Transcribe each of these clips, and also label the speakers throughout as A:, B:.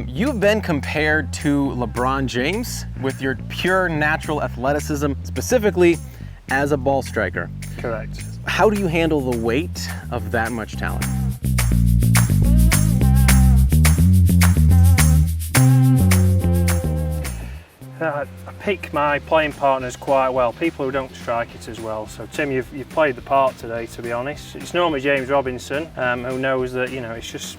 A: You've been compared to LeBron James with your pure natural athleticism, specifically as a ball striker.
B: Correct.
A: How do you handle the weight of that much talent?
B: I pick my playing partners quite well, people who don't strike it as well. So Tim, you've played the part today, to be honest. It's normally James Robinson, who knows that, you know, it's just,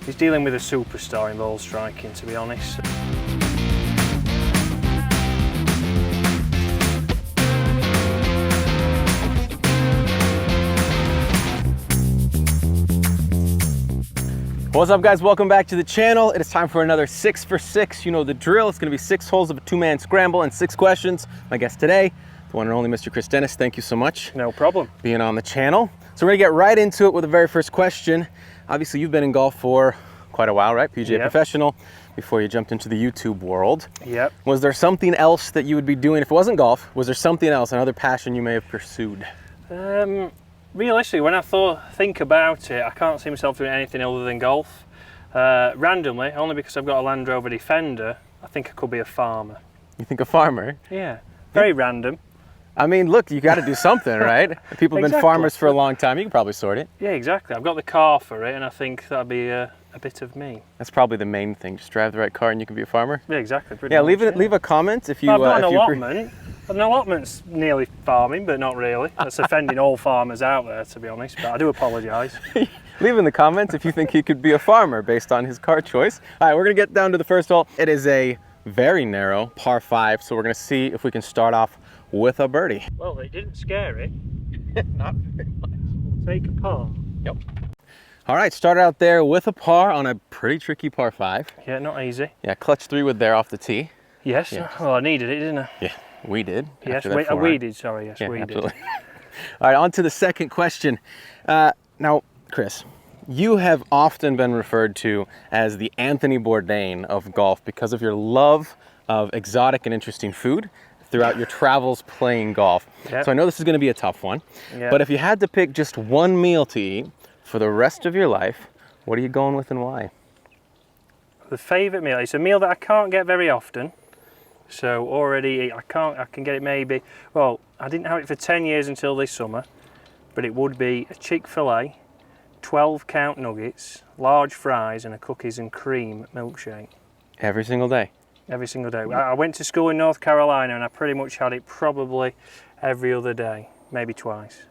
B: he's dealing with a superstar in ball striking, to be honest.
A: What's up, guys? Welcome back to the channel. It is time for another 6 for 6. You know the drill. It's going to be 6 holes of a 2-man scramble and 6 questions. My guest today, the one and only Mr. Chris Dennis. Thank you so much.
B: No problem.
A: Being on the channel. So we're going to get right into it with the very first question. Obviously, you've been in golf for quite a while, right? PGA professional, before you jumped into the YouTube world.
B: Yep.
A: Was there something else that you would be doing if it wasn't golf? Was there something else, another passion you may have pursued?
B: Realistically, when I think about it, I can't see myself doing anything other than golf. Randomly, only because I've got a Land Rover Defender, I think I could be a farmer.
A: You think a farmer?
B: Yeah, very random.
A: I mean, look, you got to do something, right? People have been farmers for a long time. You can probably sort it.
B: Yeah, exactly. I've got the car for it, and I think that'd be a bit of me.
A: That's probably the main thing. Just drive the right car, and you can be a farmer.
B: Yeah, exactly.
A: Leave a comment if you.
B: I've got an allotment. An allotment's nearly farming, but not really. That's offending all farmers out there, to be honest. But I do apologise.
A: Leave in the comments if you think he could be a farmer based on his car choice. All right, we're gonna get down to the first hole. It is a very narrow par 5, so we're gonna see if we can start off with a birdie.
B: Well, it didn't scare it.
A: Not very much.
B: We'll take a par.
A: Yep. All right, started out there with a par on a pretty tricky par 5.
B: Yeah, not easy.
A: Yeah, clutch 3 wood there off the tee.
B: Yes. Yeah. Well, I needed it, didn't I?
A: Yeah, we did.
B: Yes, we did. Sorry, yes,
A: yeah,
B: we
A: absolutely.
B: did.
A: All right, on to the second question. Now, Chris, you have often been referred to as the Anthony Bourdain of golf because of your love of exotic and interesting food throughout your travels playing golf. Yep. So I know this is going to be a tough one, but if you had to pick just one meal to eat for the rest of your life, what are you going with and why?
B: The favourite meal, it's a meal that I can't get very often. So already I can get it maybe, well, I didn't have it for 10 years until this summer, but it would be a Chick-fil-A, 12 count nuggets, large fries and a cookies and cream milkshake.
A: Every single day? Every
B: single day. I went to school in North Carolina and I pretty much had it probably every other day, maybe twice.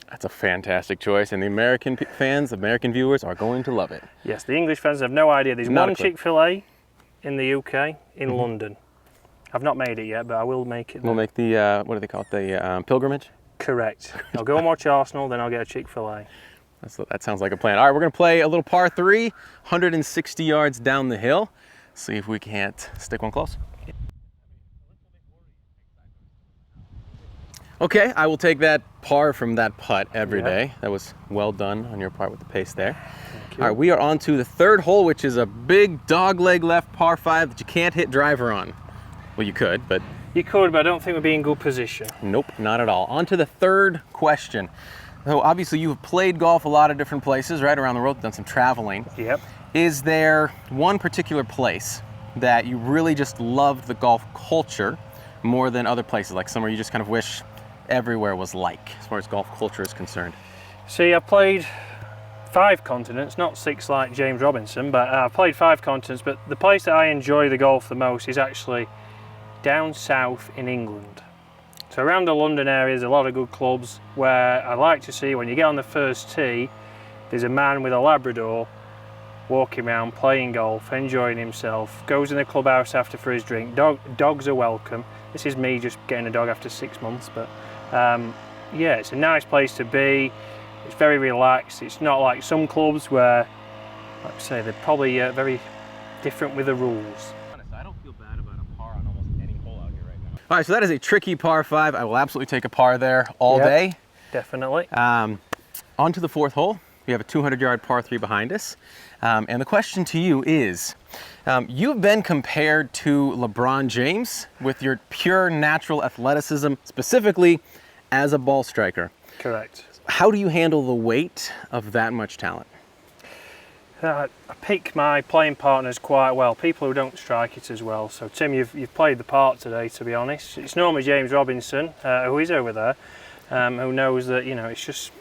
A: That's a fantastic choice, and the American fans, American viewers are going to love it.
B: Yes, the English fans have no idea. There's one Chick-fil-A in the UK, in London. I've not made it yet, but I will make it.
A: We'll make the, what do they call it, the pilgrimage?
B: Correct. I'll go and watch Arsenal, then I'll get a Chick-fil-A.
A: That sounds like a plan. All right, we're going to play a little par 3, 160 yards down the hill. See if we can't stick one close. Okay, I will take that par from that putt every day. That was well done on your part with the pace there. All right, we are on to the third hole, which is a big dog leg left par 5 that you can't hit driver on. Well, you could, but...
B: You could, but I don't think we'd be in good position.
A: Nope, not at all. On to the third question. So obviously you've played golf a lot of different places, right, around the world, done some traveling.
B: Yep.
A: Is there one particular place that you really just loved the golf culture more than other places, like somewhere you just kind of wish everywhere was like, as far as golf culture is concerned?
B: See, I played 5 continents, not 6 like James Robinson, but I've played 5 continents, but the place that I enjoy the golf the most is actually down south in England. So around the London area there's a lot of good clubs where I like to see when you get on the first tee, there's a man with a Labrador walking around playing golf, enjoying himself, goes in the clubhouse after for his drink. Dogs are welcome. This is me just getting a dog after 6 months, but yeah, it's a nice place to be. It's very relaxed. It's not like some clubs where, like I say, they're probably very different with the rules.
A: I don't feel bad about a par on almost any hole out here right now. All right, so that is a tricky par 5. I will absolutely take a par there all day.
B: Definitely.
A: On to the fourth hole. We have a 200-yard par 3 behind us. And the question to you is, you've been compared to LeBron James with your pure natural athleticism, specifically as a ball striker.
B: Correct.
A: How do you handle the weight of that much talent?
B: I pick my playing partners quite well, people who don't strike it as well. So Tim, you've played the part today, to be honest. It's normally James Robinson, who is over there, who knows that, you know, it's just,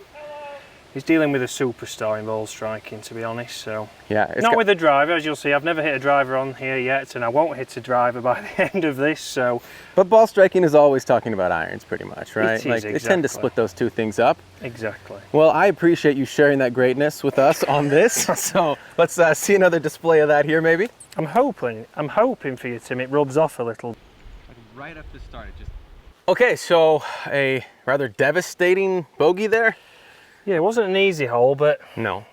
B: he's dealing with a superstar in ball striking, to be honest. So
A: Yeah,
B: not with a driver, as you'll see. I've never hit a driver on here yet, and I won't hit a driver by the end of this. So,
A: but ball striking is always talking about irons, pretty much, right?
B: It is,
A: like they
B: exactly.
A: tend to split those two things up.
B: Exactly.
A: Well, I appreciate you sharing that greatness with us on this. So let's see another display of that here, maybe.
B: I'm hoping for you, Tim. It rubs off a little.
A: Right up to start, it just. Okay, so a rather devastating bogey there.
B: Yeah, it wasn't an easy hole, but
A: No,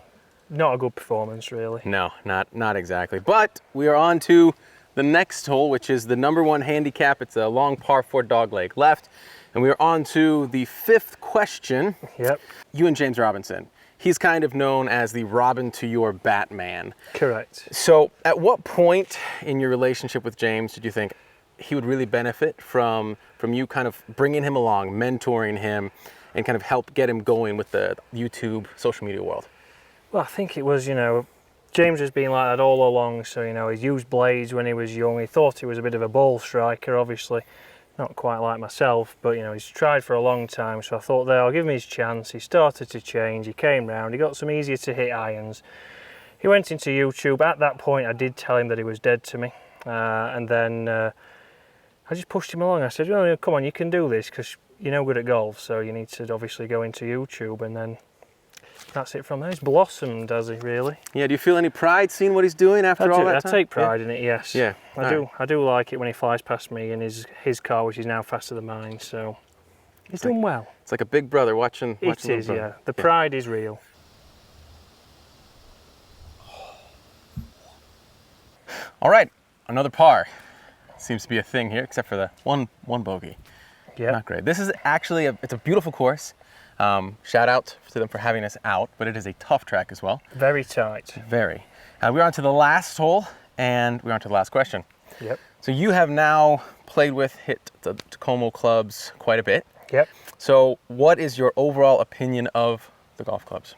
B: not a good performance, really.
A: no, not exactly. But we are on to the next hole, which is the #1 handicap. It's a long par 4 dogleg left. And we are on to the 5th question.
B: Yep.
A: You and James Robinson. He's kind of known as the Robin to your Batman.
B: Correct.
A: So at what point in your relationship with James did you think he would really benefit from you kind of bringing him along, mentoring him, and kind of help get him going with the YouTube social media world?
B: Well, I think it was, you know, James has been like that all along. So, you know, he's used blades when he was young. He thought he was a bit of a ball striker, obviously. Not quite like myself, but, you know, he's tried for a long time. So I thought, there, I'll give him his chance. He started to change. He came round. He got some easier to hit irons. He went into YouTube. At that point, I did tell him that he was dead to me. And then I just pushed him along. I said, oh, come on, you can do this, because you're no good at golf, so you need to obviously go into YouTube. And then that's it from there. He's blossomed, has he, really?
A: Yeah, do you feel any pride seeing what he's doing after all that time?
B: I take pride in it, yes.
A: Yeah.
B: I do like it when he flies past me in his car, which is now faster than mine, so he's done well.
A: It's like a big brother watching
B: It is, yeah. The pride is real.
A: All right, another par. Seems to be a thing here, except for the one bogey.
B: Yeah.
A: Not great. This is actually it's a beautiful course. Shout out to them for having us out, but it is a tough track as well.
B: Very tight.
A: Very. We're on to the last hole, and we're on to the last question.
B: Yep.
A: So you have now hit the Takomo clubs quite a bit.
B: Yep.
A: So what is your overall opinion of the golf clubs?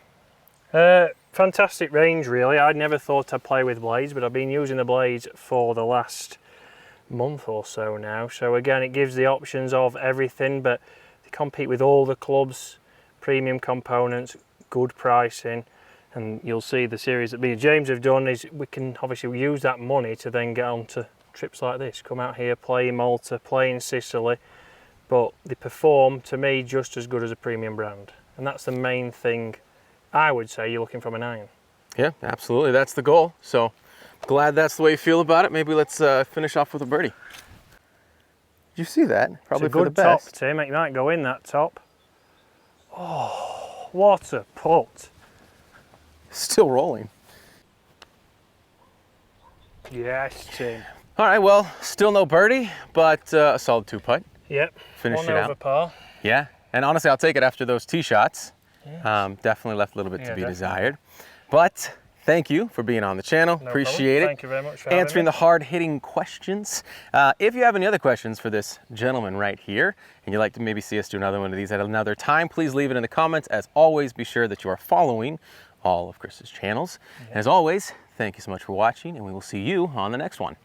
B: Fantastic range, really. I'd never thought I'd play with blades, but I've been using the blades for the last month or so now. So again, it gives the options of everything, but they compete with all the clubs, premium components, good pricing, and you'll see the series that me and James have done is we can obviously use that money to then get on to trips like this. Come out here, play in Malta, play in Sicily, but they perform, to me, just as good as a premium brand. And that's the main thing I would say you're looking from an iron.
A: Yeah, absolutely. That's the goal. So glad that's the way you feel about it. Maybe let's finish off with a birdie. Did you see that? Probably for the best.
B: It's a good top, Tim. It might go in that top. Oh, what a putt.
A: Still rolling.
B: Yes, Tim.
A: All right, well, still no birdie, but a solid 2-putt.
B: Yep.
A: Finish it
B: One
A: out.
B: over par.
A: Yeah, and honestly, I'll take it after those tee shots.
B: Yes.
A: Definitely left a little bit to be
B: definitely.
A: desired. But thank you for being on the channel.
B: No
A: Appreciate
B: problem.
A: it.
B: Thank you very much for having
A: Answering
B: me.
A: the hard-hitting questions. If you have any other questions for this gentleman right here, and you'd like to maybe see us do another one of these at another time, please leave it in the comments. As always, be sure that you are following all of Chris's channels. And as always, thank you so much for watching, and we will see you on the next one.